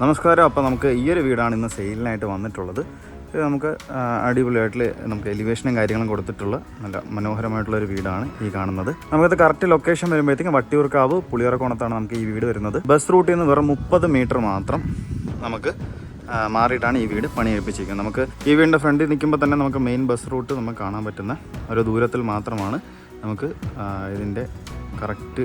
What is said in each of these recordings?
നമസ്കാരം. അപ്പോൾ നമുക്ക് ഈ ഒരു വീടാണ് ഇന്ന് സെയിലിനായിട്ട് വന്നിട്ടുള്ളത്. ഇത് നമുക്ക് അടിപൊളിയായിട്ട് നമുക്ക് എലിവേഷനും കാര്യങ്ങളും കൊടുത്തിട്ടുള്ള നല്ല മനോഹരമായിട്ടുള്ളൊരു വീടാണ് ഈ കാണുന്നത്. നമുക്കത് കറക്റ്റ് ലൊക്കേഷൻ വരുമ്പോഴത്തേക്കും വട്ടിയൂർക്കാവ് പുളിയറക്കോണത്താണ് നമുക്ക് ഈ വീട് വരുന്നത്. ബസ് റൂട്ടിൽ നിന്ന് വെറും 30 മീറ്റർ മാത്രം നമുക്ക് മാറിയിട്ടാണ് ഈ വീട് പണിയെടുപ്പിച്ചിരിക്കുന്നത്. നമുക്ക് ഈ വീടിൻ്റെ ഫ്രണ്ടിൽ നിൽക്കുമ്പോൾ തന്നെ നമുക്ക് മെയിൻ ബസ് റൂട്ട് നമുക്ക് കാണാൻ പറ്റുന്ന ഒരു ദൂരത്തിൽ മാത്രമാണ് നമുക്ക് ഇതിൻ്റെ കറക്റ്റ്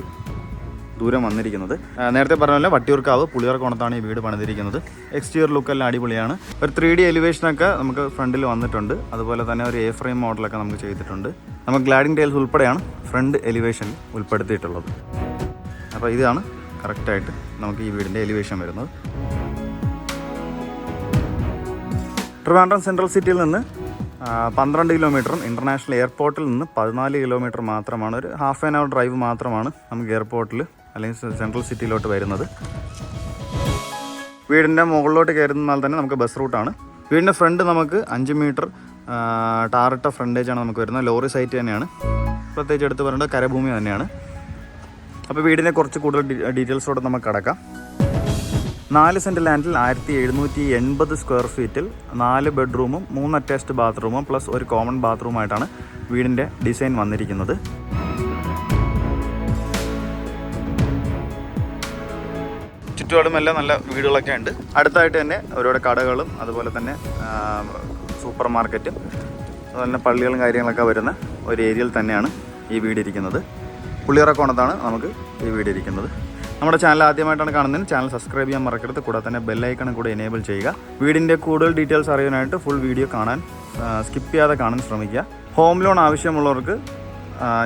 ദൂരം വന്നിരിക്കുന്നത്. നേരത്തെ പറഞ്ഞ പോലെ വട്ടിയൂർക്കാവ് പുളിയറക്കോണത്താണ് ഈ വീട് പണിതിരിക്കുന്നത്. എക്സ്റ്റീരിയർ ലുക്കെല്ലാം അടിപൊളിയാണ്. ഒരു 3D എലിവേഷനൊക്കെ നമുക്ക് ഫ്രണ്ടിൽ വന്നിട്ടുണ്ട്. അതുപോലെ തന്നെ ഒരു A-ഫ്രെയിം മോഡലൊക്കെ നമുക്ക് ചെയ്തിട്ടുണ്ട്. നമുക്ക് ഗ്ലാഡിംഗ് ടൈൽസ് ഉൾപ്പെടെയാണ് ഫ്രണ്ട് എലിവേഷനിൽ ഉൾപ്പെടുത്തിയിട്ടുള്ളത്. അപ്പോൾ ഇതാണ് കറക്റ്റായിട്ട് നമുക്ക് ഈ വീടിൻ്റെ എലിവേഷൻ വരുന്നത്. ട്രിവാൻഡ്രം സെൻട്രൽ സിറ്റിയിൽ നിന്ന് 12 കിലോമീറ്ററും ഇൻ്റർനാഷണൽ എയർപോർട്ടിൽ നിന്ന് 14 കിലോമീറ്റർ മാത്രമാണ്. ഒരു ഹാഫ് ആൻ അവർ ഡ്രൈവ് മാത്രമാണ് നമുക്ക് എയർപോർട്ടിൽ അല്ലെങ്കിൽ സെൻട്രൽ സിറ്റിയിലോട്ട് വരുന്നത്. വീടിൻ്റെ മുകളിലോട്ട് കയറുന്നാൽ തന്നെ നമുക്ക് ബസ് റൂട്ടാണ്. വീടിൻ്റെ ഫ്രണ്ട് നമുക്ക് 5 മീറ്റർ ടാറിട്ട ഫ്രണ്ടേജാണ് നമുക്ക് വരുന്നത്. ലോറി സൈറ്റ് തന്നെയാണ്. പ്രത്യേകിച്ച് എടുത്ത് പറയേണ്ടത് കരഭൂമി തന്നെയാണ്. അപ്പോൾ വീടിനെ കുറച്ച് കൂടുതൽ ഡീറ്റെയിൽസോടെ നമുക്ക് കടക്കാം. 4 സെൻറ്റ് ലാൻഡിൽ 1780 സ്ക്വയർ ഫീറ്റിൽ 4 ബെഡ്റൂമും 3 അറ്റാച്ച്ഡ് ബാത്റൂമും പ്ലസ് ഒരു കോമൺ ബാത്റൂമായിട്ടാണ് വീടിൻ്റെ ഡിസൈൻ വന്നിരിക്കുന്നത്. ചുറ്റുപാടുമെല്ലാം നല്ല വീടുകളൊക്കെ ഉണ്ട്. അടുത്തായിട്ട് തന്നെ ഒരുപാട് കടകളും അതുപോലെ തന്നെ സൂപ്പർ മാർക്കറ്റും അതുപോലെ തന്നെ പള്ളികളും കാര്യങ്ങളൊക്കെ വരുന്ന ഒരു ഏരിയയിൽ തന്നെയാണ് ഈ വീടിരിക്കുന്നത്. പുളിയറക്കോണത്താണ് നമുക്ക് ഈ വീടിരിക്കുന്നത്. നമ്മുടെ ചാനൽ ആദ്യമായിട്ടാണ് കാണുന്നതിന് ചാനൽ സബ്സ്ക്രൈബ് ചെയ്യാൻ മറക്കരുത്. കൂടാതെ തന്നെ ബെല്ലൈക്കണും കൂടെ എനേബിൾ ചെയ്യുക. വീടിൻ്റെ കൂടുതൽ ഡീറ്റെയിൽസ് അറിയാനായിട്ട് ഫുൾ വീഡിയോ കാണാൻ സ്കിപ്പ് ചെയ്യാതെ കാണാൻ ശ്രമിക്കുക. ഹോം ലോൺ ആവശ്യമുള്ളവർക്ക്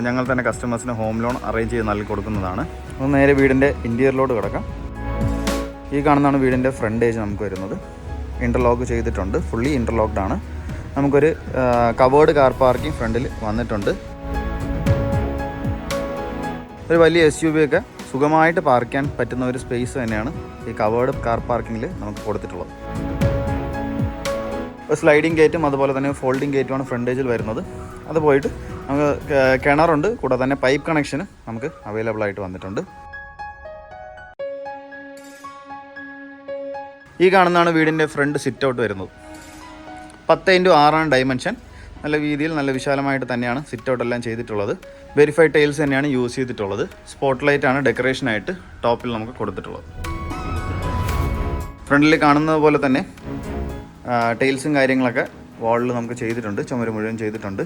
ഞങ്ങൾ തന്നെ കസ്റ്റമേഴ്സിന് ഹോം ലോൺ അറേഞ്ച് ചെയ്ത് നൽകി കൊടുക്കുന്നതാണ്. ഒന്ന് നേരെ വീടിൻ്റെ ഇൻറ്റീരിയറിലോട്ട് കിടക്കാം. ഈ കാണുന്നതാണ് വീടിൻ്റെ ഫ്രണ്ടേജ് നമുക്ക് വരുന്നത്. ഇൻ്റർലോക്ക് ചെയ്തിട്ടുണ്ട്. ഫുള്ളി ഇൻ്റർലോക്ക്ഡ് ആണ്. നമുക്കൊരു കവേർഡ് കാർ പാർക്കിംഗ് ഫ്രണ്ടിൽ വന്നിട്ടുണ്ട്. ഒരു വലിയ SUV ഒക്കെ സുഖമായിട്ട് പാർക്ക് ചെയ്യാൻ പറ്റുന്ന ഒരു സ്പേസ് തന്നെയാണ് ഈ കവേർഡ് കാർ പാർക്കിങ്ങിൽ നമുക്ക് കൊടുത്തിട്ടുള്ളത്. ഒരു സ്ലൈഡിങ് ഗേറ്റും അതുപോലെ തന്നെ ഫോൾഡിങ് ഗേറ്റുമാണ് ഫ്രണ്ടേജിൽ വരുന്നത്. അത് പോയിട്ട് നമുക്ക് കിണറുണ്ട്. കൂടാതെ തന്നെ പൈപ്പ് കണക്ഷന് നമുക്ക് അവൈലബിൾ ആയിട്ട് വന്നിട്ടുണ്ട്. ഈ കാണുന്നതാണ് വീടിൻ്റെ ഫ്രണ്ട് സിറ്റ് ഔട്ട് വരുന്നത്. 10x6 dimension. നല്ല വീതിയിൽ നല്ല വിശാലമായിട്ട് തന്നെയാണ് സിറ്റ് ഔട്ട് എല്ലാം ചെയ്തിട്ടുള്ളത്. വെരിഫൈഡ് ടൈൽസ് തന്നെയാണ് യൂസ് ചെയ്തിട്ടുള്ളത്. സ്പോട്ട് ലൈറ്റാണ് ഡെക്കറേഷനായിട്ട് ടോപ്പിൽ നമുക്ക് കൊടുത്തിട്ടുള്ളത്. ഫ്രണ്ടിൽ കാണുന്നത് പോലെ തന്നെ ടൈൽസും കാര്യങ്ങളൊക്കെ വാളിൽ നമുക്ക് ചെയ്തിട്ടുണ്ട്. ചുമര് മുഴുവൻ ചെയ്തിട്ടുണ്ട്.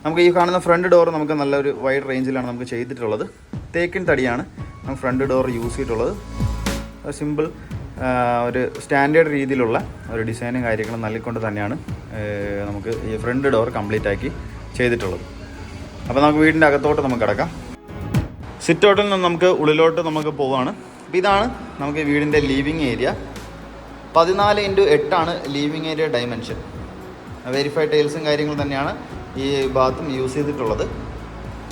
നമുക്ക് ഈ കാണുന്ന ഫ്രണ്ട് ഡോർ നമുക്ക് നല്ലൊരു വൈഡ് റേഞ്ചിലാണ് നമുക്ക് ചെയ്തിട്ടുള്ളത്. തേക്കിൻ തടിയാണ് നമുക്ക് ഫ്രണ്ട് ഡോർ യൂസ് ചെയ്തിട്ടുള്ളത്. സിമ്പിൾ ഒരു സ്റ്റാൻഡേർഡ് രീതിയിലുള്ള ഒരു ഡിസൈനും കാര്യങ്ങളും നൽകിക്കൊണ്ട് തന്നെയാണ് നമുക്ക് ഈ ഫ്രണ്ട് ഡോർ കംപ്ലീറ്റ് ആക്കി ചെയ്തിട്ടുള്ളത്. അപ്പോൾ നമുക്ക് വീടിൻ്റെ അകത്തോട്ട് നമുക്ക് കിടക്കാം. സിറ്റ് ഔട്ടിൽ നിന്ന് നമുക്ക് ഉള്ളിലോട്ട് നമുക്ക് പോവുകയാണ്. അപ്പോൾ ഇതാണ് നമുക്ക് വീടിൻ്റെ ലിവിങ് ഏരിയ. 14x8 ആണ് ലിവിങ് ഏരിയ ഡയമെൻഷൻ. വെരിഫൈഡ് ടൈൽസും കാര്യങ്ങളും തന്നെയാണ് ഈ ബാത്തും യൂസ് ചെയ്തിട്ടുള്ളത്.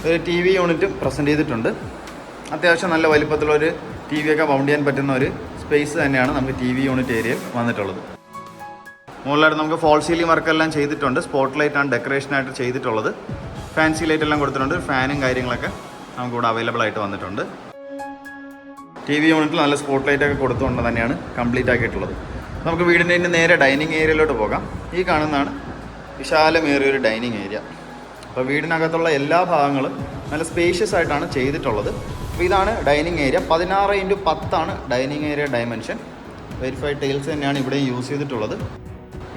ഒരു TV യൂണിറ്റും പ്രസൻറ്റ് ചെയ്തിട്ടുണ്ട്. അത്യാവശ്യം നല്ല വലിപ്പത്തിലൊരു TV ഒക്കെ മൗണ്ട് ചെയ്യാൻ പറ്റുന്ന ഒരു സ്പേസ് തന്നെയാണ് നമുക്ക് TV യൂണിറ്റ് ഏരിയയിൽ വന്നിട്ടുള്ളത്. മുകളിലായിട്ട് നമുക്ക് ഫോൾ സീലിംഗ് വർക്കെല്ലാം ചെയ്തിട്ടുണ്ട്. സ്പോട്ട് ലൈറ്റാണ് ഡെക്കറേഷനായിട്ട് ചെയ്തിട്ടുള്ളത്. ഫാൻസി ലൈറ്റ് എല്ലാം കൊടുത്തിട്ടുണ്ട്. ഫാനും കാര്യങ്ങളൊക്കെ നമുക്കിവിടെ അവൈലബിൾ ആയിട്ട് വന്നിട്ടുണ്ട്. TV യൂണിറ്റിൽ നല്ല സ്പോട്ട് ലൈറ്റൊക്കെ കൊടുത്തുകൊണ്ട് തന്നെയാണ് കംപ്ലീറ്റ് ആക്കിയിട്ടുള്ളത്. നമുക്ക് വീടിൻ്റെ നേരെ ഡൈനിങ് ഏരിയയിലോട്ട് പോകാം. ഈ കാണുന്നതാണ് വിശാലമേറിയൊരു ഡൈനിങ് ഏരിയ. അപ്പോൾ വീടിനകത്തുള്ള എല്ലാ ഭാഗങ്ങളും നല്ല സ്പേഷ്യസ് ആയിട്ടാണ് ചെയ്തിട്ടുള്ളത്. അപ്പോൾ ഇതാണ് ഡൈനിങ് ഏരിയ. 16x10 ആണ് dining area dimension. Verified tiles തന്നെയാണ് ഇവിടെ യൂസ് ചെയ്തിട്ടുള്ളത്.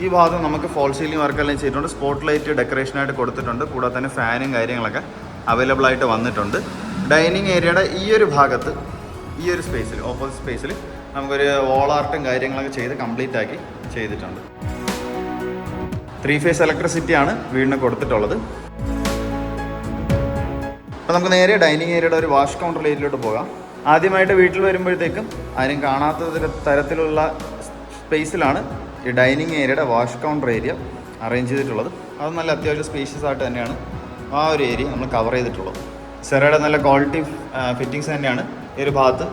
ഈ ഭാഗം നമുക്ക് ഫോൾ സീലിംഗ് വർക്കെല്ലാം ചെയ്തിട്ടുണ്ട്. സ്പോട്ട് ലൈറ്റ് ഡെക്കറേഷനായിട്ട് കൊടുത്തിട്ടുണ്ട്. കൂടാതെ തന്നെ ഫാനും കാര്യങ്ങളൊക്കെ അവൈലബിൾ ആയിട്ട് വന്നിട്ടുണ്ട്. ഡൈനിങ് ഏരിയയുടെ ഈ ഒരു ഭാഗത്ത് ഈ ഒരു സ്പേസിൽ ഓപ്പോസിറ്റ് സ്പേസിൽ നമുക്കൊരു വോൾ ആർട്ടും കാര്യങ്ങളൊക്കെ ചെയ്ത് കംപ്ലീറ്റ് ആക്കി ചെയ്തിട്ടുണ്ട്. 3 ഫേസ് ഇലക്ട്രിസിറ്റിയാണ് വീടിന് കൊടുത്തിട്ടുള്ളത്. അപ്പോൾ നമുക്ക് നേരെ ഡൈനിങ് ഏരിയയുടെ ഒരു വാഷ് കൗണ്ടർ ഏരിയയിലോട്ട് പോകാം. ആദ്യമായിട്ട് വീട്ടിൽ വരുമ്പോഴത്തേക്കും ആരും കാണാത്ത തരത്തിലുള്ള സ്പേസിലാണ് ഈ ഡൈനിങ് ഏരിയയുടെ വാഷ് കൗണ്ടർ ഏരിയ അറേഞ്ച് ചെയ്തിട്ടുള്ളത്. അത് നല്ല അത്യാവശ്യം സ്പേഷ്യസ് ആയിട്ട് തന്നെയാണ് ആ ഒരു ഏരിയ നമ്മൾ കവർ ചെയ്തിട്ടുള്ളത്. സെറയുടെ നല്ല ക്വാളിറ്റി ഫിറ്റിങ്സ് തന്നെയാണ് ഈ ഒരു ഭാഗത്ത്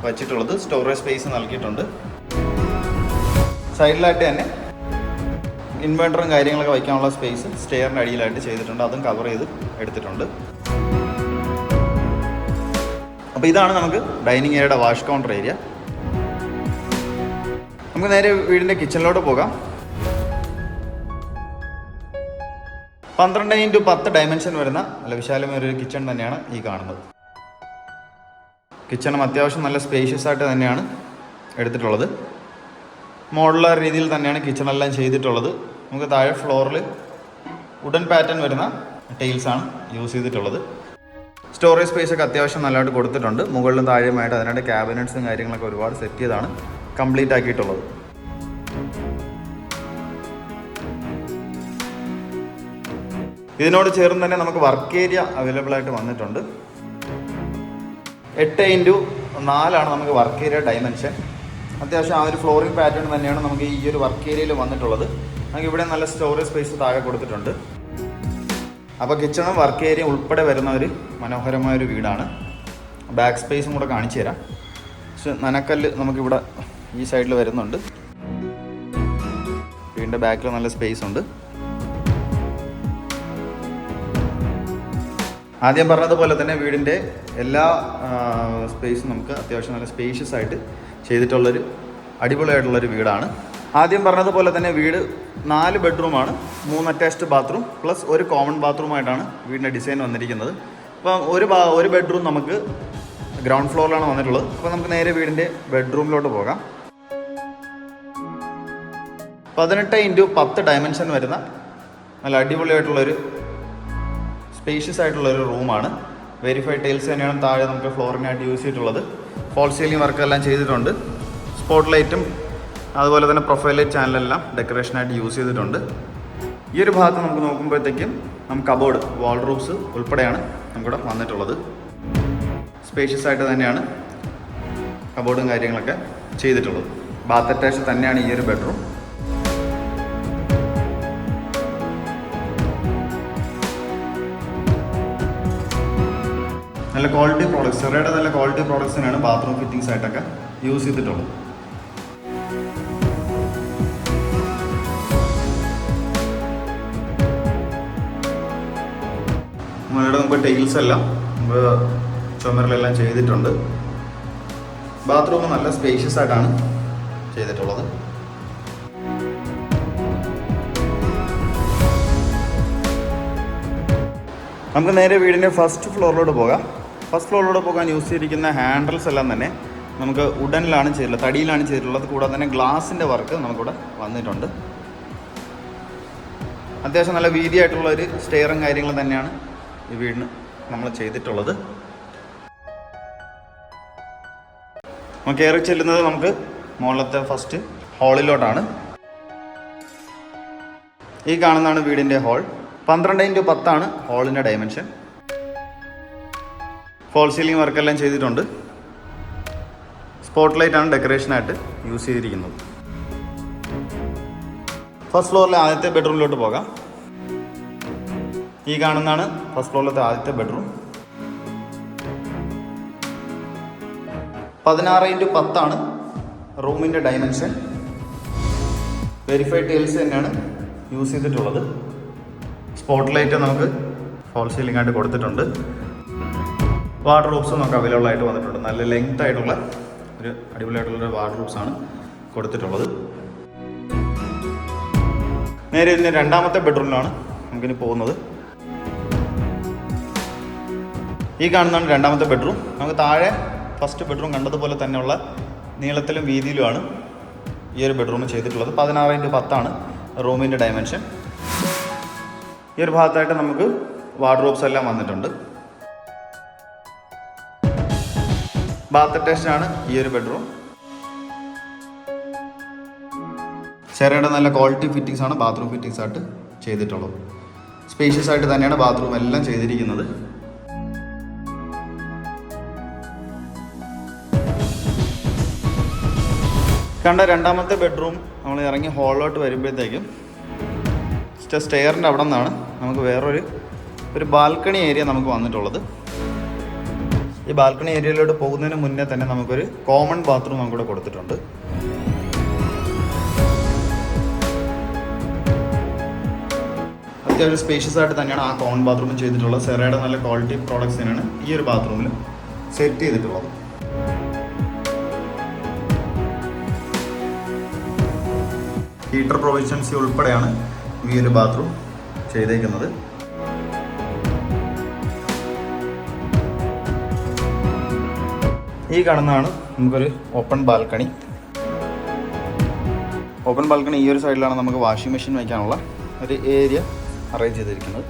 വച്ചിട്ടുള്ളത്. സ്റ്റോറേജ് സ്പേസ് നൽകിയിട്ടുണ്ട്. സൈഡിലായിട്ട് തന്നെ ഇൻവെർട്ടറും കാര്യങ്ങളൊക്കെ വയ്ക്കാനുള്ള സ്പേസ് സ്റ്റെയറിൻ്റെ അടിയിലായിട്ട് ചെയ്തിട്ടുണ്ട്. അതും കവർ ചെയ്ത് എടുത്തിട്ടുണ്ട്. അപ്പോൾ ഇതാണ് നമുക്ക് ഡൈനിങ് ഏരിയയുടെ വാഷ് കൗണ്ടർ ഏരിയ. നമുക്ക് നേരെ വീടിൻ്റെ കിച്ചണിലോട്ട് പോകാം. 12x10 ഡയമെൻഷൻ വരുന്ന നല്ല വിശാലമായ ഒരു കിച്ചൺ തന്നെയാണ് ഈ കാണുന്നത്. കിച്ചണും അത്യാവശ്യം നല്ല സ്പേഷ്യസ് ആയിട്ട് തന്നെയാണ് എടുത്തിട്ടുള്ളത്. മോഡുലാർ രീതിയിൽ തന്നെയാണ് കിച്ചണെല്ലാം ചെയ്തിട്ടുള്ളത്. നമുക്ക് താഴെ ഫ്ലോറിൽ വുഡൻ പാറ്റേൺ വരുന്ന ടൈൽസാണ് യൂസ് ചെയ്തിട്ടുള്ളത്. സ്റ്റോറേജ് സ്പേസ് ഒക്കെ അത്യാവശ്യം നല്ലതായിട്ട് കൊടുത്തിട്ടുണ്ട്. മുകളിലും താഴെയുമായിട്ട് അതിനായിട്ട് ക്യാബിനറ്റ്സും കാര്യങ്ങളൊക്കെ ഒരുപാട് സെറ്റ് ചെയ്താണ് കംപ്ലീറ്റ് ആക്കിയിട്ടുള്ളത്. ഇതിനോട് ചേർന്ന് തന്നെ നമുക്ക് വർക്ക് ഏരിയ അവൈലബിൾ ആയിട്ട് വന്നിട്ടുണ്ട്. 8x4 നമുക്ക് വർക്ക് ഏരിയ ഡയമെൻഷൻ. അത്യാവശ്യം ആ ഒരു ഫ്ലോറിംഗ് പാറ്റേൺ തന്നെയാണ് നമുക്ക് ഈ ഒരു വർക്ക് ഏരിയയിൽ വന്നിട്ടുള്ളത്. നമുക്ക് ഇവിടെ നല്ല സ്റ്റോറേജ് സ്പേസ് താഴെ കൊടുത്തിട്ടുണ്ട്. അപ്പോൾ കിച്ചണും വർക്ക് ഏരിയ ഉൾപ്പെടെ വരുന്ന ഒരു മനോഹരമായൊരു വീടാണ്. ബാക്ക് സ്പേസും കൂടെ കാണിച്ചു തരാം. പക്ഷെ നനക്കല്ല് നമുക്കിവിടെ ഈ സൈഡിൽ വരുന്നുണ്ട്. വീടിൻ്റെ ബാക്കിൽ നല്ല സ്പേസ് ഉണ്ട്. ആദ്യം പറഞ്ഞതുപോലെ തന്നെ വീടിൻ്റെ എല്ലാ സ്പേസും നമുക്ക് അത്യാവശ്യം നല്ല സ്പേഷ്യസ് ആയിട്ട് ചെയ്തിട്ടുള്ളൊരു അടിപൊളിയായിട്ടുള്ളൊരു വീടാണ്. ആദ്യം പറഞ്ഞതുപോലെ തന്നെ വീട് 4 ബെഡ്റൂമാണ്, 3 അറ്റാച്ച്ഡ് ബാത്റൂം പ്ലസ് ഒരു കോമൺ ബാത്റൂമായിട്ടാണ് വീടിൻ്റെ ഡിസൈൻ വന്നിരിക്കുന്നത്. അപ്പം ഒരു ബെഡ്റൂം നമുക്ക് ഗ്രൗണ്ട് ഫ്ലോറിലാണ് വന്നിട്ടുള്ളത്. അപ്പോൾ നമുക്ക് നേരെ വീടിൻ്റെ ബെഡ്റൂമിലോട്ട് പോകാം. 18x10 ഡയമെൻഷൻ വരുന്ന നല്ല അടിപൊളിയായിട്ടുള്ളൊരു സ്പേഷ്യസ് ആയിട്ടുള്ളൊരു റൂമാണ്. വെരിഫൈഡ് ടൈൽസ് തന്നെയാണ് താഴെ നമുക്ക് ഫ്ലോറിനായിട്ട് യൂസ് ചെയ്തിട്ടുള്ളത്. ഫോൾ സീലിംഗ് വർക്കെല്ലാം ചെയ്തിട്ടുണ്ട്. സ്പോട്ട് ലൈറ്റും അതുപോലെ തന്നെ പ്രൊഫൈൽ ലൈറ്റ് ചാനലെല്ലാം ഡെക്കറേഷനായിട്ട് യൂസ് ചെയ്തിട്ടുണ്ട്. ഈ ഒരു ഭാഗത്ത് നമുക്ക് നോക്കുമ്പോഴത്തേക്കും നമുക്ക് കബോർഡ് വാൾഡ്രോബ്സ് ഉൾപ്പെടെയാണ് നമുക്കിവിടെ വന്നിട്ടുള്ളത്. സ്പേഷ്യസ് ആയിട്ട് തന്നെയാണ് കബോർഡും കാര്യങ്ങളൊക്കെ ചെയ്തിട്ടുള്ളത്. ബാത്ത് അറ്റാച്ച് തന്നെയാണ് ഈ ഒരു ബെഡ്റൂം. നല്ല ക്വാളിറ്റി പ്രോഡക്ട്സ്, സെറയുടെ നല്ല ക്വാളിറ്റി പ്രോഡക്ട്സിനാണ് ബാത്റൂം ഫിറ്റിങ്സ് ആയിട്ടൊക്കെ യൂസ് ചെയ്തിട്ടുള്ളത്. നമ്മളുടെ മുമ്പ് ടൈൽസ് എല്ലാം മുമ്പ് ചുമരിലെല്ലാം ചെയ്തിട്ടുണ്ട്. ബാത്റൂം നല്ല സ്പേഷ്യസ് ആയിട്ടാണ് ചെയ്തിട്ടുള്ളത്. നമുക്ക് നേരെ വീടിൻ്റെ ഫസ്റ്റ് ഫ്ലോറിലോട്ട് പോകാം. ഫസ്റ്റ് ഫ്ലോറിലൂടെ പോകാൻ യൂസ് ചെയ്തിരിക്കുന്ന ഹാൻഡിൽസ് എല്ലാം തന്നെ നമുക്ക് വുഡനിലാണ് ചെയ്തിട്ടുള്ളത്, തടിയിലാണ് ചെയ്തിട്ടുള്ളത്. കൂടാതെ തന്നെ ഗ്ലാസിൻ്റെ വർക്ക് നമുക്കിവിടെ വന്നിട്ടുണ്ട്. അത്യാവശ്യം നല്ല വീതിയായിട്ടുള്ള ഒരു സ്റ്റെയറും കാര്യങ്ങളും തന്നെയാണ് ഈ വീടിന് നമ്മൾ ചെയ്തിട്ടുള്ളത്. നമുക്ക് കയറി ചെല്ലുന്നത് നമുക്ക് മുകളിലത്തെ ഫസ്റ്റ് ഹാളിലോട്ടാണ്. ഈ കാണുന്നതാണ് വീടിൻ്റെ ഹാൾ. 12x10 ഹാളിൻ്റെ ഡയമെൻഷൻ. ഫോൾ സീലിംഗ് വർക്കെല്ലാം ചെയ്തിട്ടുണ്ട്. സ്പോട്ട് ലൈറ്റാണ് ഡെക്കറേഷനായിട്ട് യൂസ് ചെയ്തിരിക്കുന്നത്. ഫസ്റ്റ് ഫ്ലോറിലെ ആദ്യത്തെ ബെഡ്റൂമിലോട്ട് പോകാം. ഈ കാണുന്നതാണ് ഫസ്റ്റ് ഫ്ലോറിലത്തെ ആദ്യത്തെ ബെഡ്റൂം. 16x10 റൂമിൻ്റെ ഡയമെൻഷൻ. വെരിഫൈഡ് ടൈൽസ് തന്നെയാണ് യൂസ് ചെയ്തിട്ടുള്ളത്. സ്പോട്ട് ലൈറ്റ് നമുക്ക് ഫോൾ സീലിംഗ് ആയിട്ട് കൊടുത്തിട്ടുണ്ട്. വാർഡ്രോബ്സ് നമുക്ക് അവൈലബിൾ ആയിട്ട് വന്നിട്ടുണ്ട്. നല്ല ലെങ്ത് ആയിട്ടുള്ള ഒരു അടിപൊളിയായിട്ടുള്ള വാർഡ്രോബ്സ് ആണ് കൊടുത്തിട്ടുള്ളത്. നേരെ ഇതിൻ്റെ രണ്ടാമത്തെ ബെഡ്റൂമിലാണ് നമുക്കിനി പോകുന്നത്. ഈ കാണുന്നതാണ് രണ്ടാമത്തെ ബെഡ്റൂം. നമുക്ക് താഴെ ഫസ്റ്റ് ബെഡ്റൂം കണ്ടതുപോലെ തന്നെയുള്ള നീളത്തിലും വീതിയിലുമാണ് ഈ ഒരു ബെഡ്റൂം ചെയ്തിട്ടുള്ളത്. 16x10 റൂമിൻ്റെ ഡയമെൻഷൻ. ഈ ഒരു ഭാഗത്തായിട്ട് നമുക്ക് വാർഡ്രോബ്സ് എല്ലാം വന്നിട്ടുണ്ട്. ബാത്ത് അറ്റാച്ച്ഡാണ് ഈ ഒരു ബെഡ്റൂം. സെറയുടെ നല്ല ക്വാളിറ്റി ഫിറ്റിങ്സ് ആണ് ബാത്റൂം ഫിറ്റിങ്സ് ആയിട്ട് ചെയ്തിട്ടുള്ളത്. സ്പേഷ്യസ് ആയിട്ട് തന്നെയാണ് ബാത്റൂം എല്ലാം ചെയ്തിരിക്കുന്നത്. കണ്ട രണ്ടാമത്തെ ബെഡ്റൂം നമ്മൾ ഇറങ്ങി ഹാളിലോട്ട് വരുമ്പോഴത്തേക്കും സ്റ്റെയറിൻ്റെ അവിടെ നിന്നാണ് നമുക്ക് വേറൊരു ബാൽക്കണി ഏരിയ നമുക്ക് വന്നിട്ടുള്ളത്. ഈ ബാൽക്കണി ഏരിയയിലോട്ട് പോകുന്നതിന് മുന്നേ തന്നെ നമുക്കൊരു കോമൺ ബാത്റൂം നമുക്കിവിടെ കൊടുത്തിട്ടുണ്ട്. അത്യാവശ്യം സ്പേഷ്യസ് ആയിട്ട് തന്നെയാണ് ആ കോമൺ ബാത്റൂം ചെയ്തിട്ടുള്ളത്. സെറയുടെ നല്ല ക്വാളിറ്റി പ്രോഡക്ട്സിനാണ് ഈ ഒരു ബാത്റൂമിൽ സെറ്റ് ചെയ്തിട്ടുള്ളത്. ഹീറ്റർ പ്രൊവിഷൻസി ഉൾപ്പെടെയാണ് ഈ ഒരു ബാത്റൂം ചെയ്തേക്കുന്നത്. ഈ കാണുന്നതാണ് നമുക്കൊരു ഓപ്പൺ ബാൽക്കണി. ഓപ്പൺ ബാൽക്കണി ഈ ഒരു സൈഡിലാണ് നമുക്ക് വാഷിംഗ് മെഷീൻ വയ്ക്കാനുള്ള ഒരു ഏരിയ അറേഞ്ച് ചെയ്തിരിക്കുന്നത്.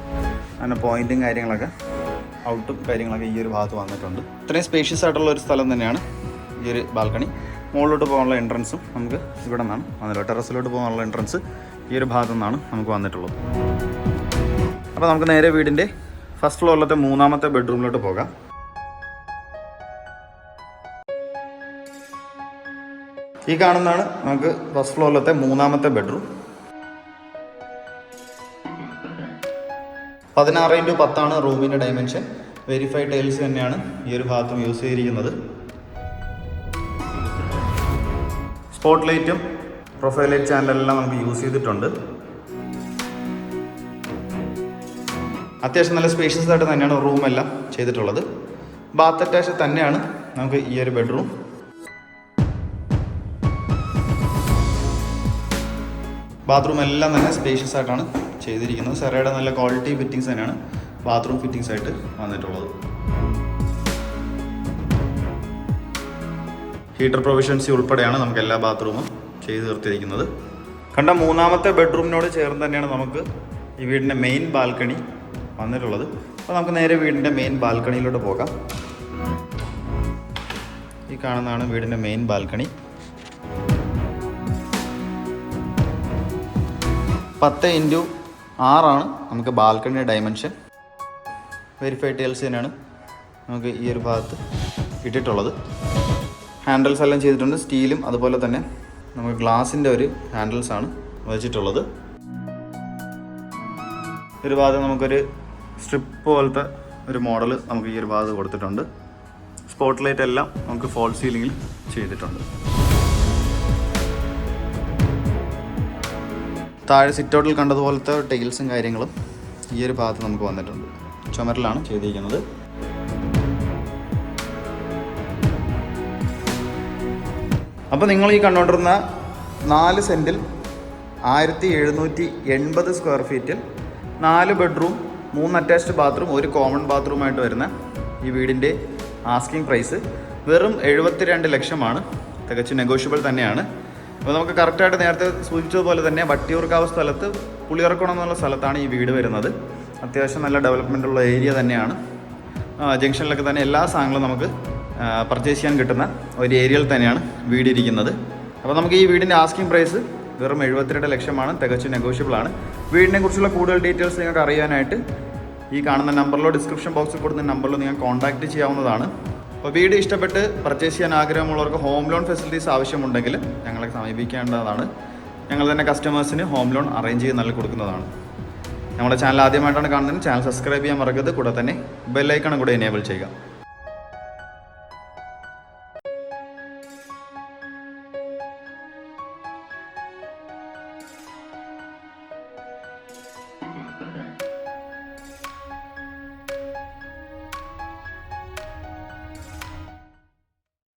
അങ്ങനെ പോയിന്റും കാര്യങ്ങളൊക്കെ ഔട്ടും കാര്യങ്ങളൊക്കെ ഈ ഒരു ഭാഗത്ത് വന്നിട്ടുണ്ട്. ഇത്രയും സ്പേഷ്യസ് ആയിട്ടുള്ള ഒരു സ്ഥലം തന്നെയാണ് ഈ ഒരു ബാൽക്കണി. മുകളിലോട്ട് പോകാനുള്ള എൻട്രൻസും നമുക്ക് ഇവിടെ നിന്നാണ് വന്നിട്ടുള്ളത്. ടെറസിലോട്ട് പോകാനുള്ള എൻട്രൻസ് ഈ ഒരു ഭാഗത്തു നിന്നാണ് നമുക്ക് വന്നിട്ടുള്ളത്. അപ്പോൾ നമുക്ക് നേരെ വീടിൻ്റെ ഫസ്റ്റ് ഫ്ലോറിലത്തെ 3ാമത്തെ ബെഡ്റൂമിലോട്ട് പോകാം. ഈ കാണുന്നതാണ് നമുക്ക് ഫസ്റ്റ് ഫ്ലോറിലത്തെ 3ാമത്തെ ബെഡ്റൂം. 16x10 റൂമിൻ്റെ ഡയമെൻഷൻ. വെരിഫൈഡ് ടൈൽസ് തന്നെയാണ് ഈ ഒരു ഭാഗത്തും യൂസ് ചെയ്തിരിക്കുന്നത്. സ്പോട്ട് ലൈറ്റും പ്രൊഫൈൽ ലൈറ്റ് ചാനലെല്ലാം നമുക്ക് യൂസ് ചെയ്തിട്ടുണ്ട്. അത്യാവശ്യം നല്ല സ്പേഷ്യസ് ആയിട്ട് തന്നെയാണ് റൂമെല്ലാം ചെയ്തിട്ടുള്ളത്. ബാത്ത് അറ്റാച്ച് തന്നെയാണ് നമുക്ക് ഈ ഒരു ബെഡ്റൂം. ബാത്റൂം എല്ലാം തന്നെ സ്പേഷ്യസ് ആയിട്ടാണ് ചെയ്തിരിക്കുന്നത്. സെറയുടെ നല്ല ക്വാളിറ്റി ഫിറ്റിങ്സ് തന്നെയാണ് ബാത്റൂം ഫിറ്റിങ്സ് ആയിട്ട് വന്നിട്ടുള്ളത്. ഹീറ്റർ പ്രൊവിഷൻസി ഉൾപ്പെടെയാണ് നമുക്ക് എല്ലാ ബാത്റൂമും ചെയ്ത് തീർത്തിരിക്കുന്നത്. കണ്ട 3ാമത്തെ ബെഡ്റൂമിനോട് ചേർന്ന് തന്നെയാണ് നമുക്ക് ഈ വീടിൻ്റെ മെയിൻ ബാൽക്കണി വന്നിട്ടുള്ളത്. അപ്പോൾ നമുക്ക് നേരെ വീടിൻ്റെ മെയിൻ ബാൽക്കണിയിലോട്ട് പോകാം. ഈ കാണുന്നതാണ് വീടിൻ്റെ മെയിൻ ബാൽക്കണി. 10x6 നമുക്ക് ബാൽക്കണിയുടെ ഡയമെൻഷൻ. വെരിഫൈഡ് ടൈൽസ് തന്നെയാണ് നമുക്ക് ഈ ഒരു ഭാഗത്ത് ഇട്ടിട്ടുള്ളത്. ഹാൻഡിൽസ് എല്ലാം ചെയ്തിട്ടുണ്ട്. സ്റ്റീലും അതുപോലെ തന്നെ നമുക്ക് ഗ്ലാസിൻ്റെ ഒരു ഹാൻഡിൽസാണ് വെച്ചിട്ടുള്ളത്. ഒരു ഭാഗത്ത് നമുക്കൊരു സ്ട്രിപ്പ് പോലത്തെ ഒരു മോഡൽ നമുക്ക് ഈ ഒരു ഭാഗത്ത് കൊടുത്തിട്ടുണ്ട്. സ്പോട്ട് ലൈറ്റ് എല്ലാം നമുക്ക് ഫോൾ സീലിങ്ങിൽ ചെയ്തിട്ടുണ്ട്. താഴെ സിറ്റൗട്ടിൽ കണ്ടതുപോലത്തെ ടൈൽസും കാര്യങ്ങളും ഈ ഒരു ഭാഗത്ത് നമുക്ക് വന്നിട്ടുണ്ട്. ചുമരിലാണ് ചെയ്തിരിക്കുന്നത്. അപ്പോൾ നിങ്ങൾ ഈ കണ്ടുകൊണ്ടിരുന്ന 4 സെൻറ്റിൽ 1780 സ്ക്വയർ ഫീറ്റിൽ 4 ബെഡ്റൂം 3 അറ്റാച്ച്ഡ് ബാത്റൂം 1 കോമൺ ബാത്റൂമായിട്ട് വരുന്ന ഈ വീടിൻ്റെ ആസ്കിംഗ് പ്രൈസ് വെറും 72 ലക്ഷമാണ്. തികച്ചും നെഗോഷ്യബിൾ തന്നെയാണ്. അപ്പോൾ നമുക്ക് കറക്റ്റായിട്ട് നേരത്തെ സൂചിച്ചതുപോലെ തന്നെ വട്ടിയൂർക്കാവ് സ്ഥലത്ത് പുളിയറക്കുളം എന്നുള്ള സ്ഥലത്താണ് ഈ വീട് വരുന്നത്. അത്യാവശ്യം നല്ല ഡെവലപ്മെൻ്റ് ഉള്ള ഏരിയ തന്നെയാണ്. ജംഗ്ഷനിലൊക്കെ തന്നെ എല്ലാ സാധനങ്ങളും നമുക്ക് പർച്ചേസ് ചെയ്യാൻ കിട്ടുന്ന ഒരു ഏരിയയിൽ തന്നെയാണ് വീട് ഇരിക്കുന്നത്. അപ്പോൾ നമുക്ക് ഈ വീടിൻ്റെ ആസ്കിംഗ് പ്രൈസ് വെറും 72 ലക്ഷമാണ്. തികച്ചും നെഗോഷ്യബിളാണ്. വീടിനെ കുറിച്ചുള്ള കൂടുതൽ ഡീറ്റെയിൽസ് നിങ്ങൾക്ക് അറിയാനായിട്ട് ഈ കാണുന്ന നമ്പറിലോ ഡിസ്ക്രിപ്ഷൻ ബോക്സിൽ കൊടുക്കുന്ന നമ്പറിലോ നിങ്ങൾക്ക് കോൺടാക്റ്റ് ചെയ്യാവുന്നതാണ്. അപ്പോൾ വീട് ഇഷ്ടപ്പെട്ട് പർച്ചേസ് ചെയ്യാൻ ആഗ്രഹമുള്ളവർക്ക് ഹോം ലോൺ ഫെസിലിറ്റീസ് ആവശ്യമുണ്ടെങ്കിൽ ഞങ്ങളെ സമീപിക്കേണ്ടതാണ്. ഞങ്ങൾ തന്നെ കസ്റ്റമേഴ്സിന് ഹോം ലോൺ അറേഞ്ച് ചെയ്ത് നൽകി കൊടുക്കുന്നതാണ്. നമ്മുടെ ചാനൽ ആദ്യമായിട്ടാണ് കാണുന്നത്, ചാനൽ സബ്സ്ക്രൈബ് ചെയ്യാൻ മറക്കരുത്. കൂടെ തന്നെ ബെൽ ഐക്കൺ കൂടെ എനേബിൾ ചെയ്യുക.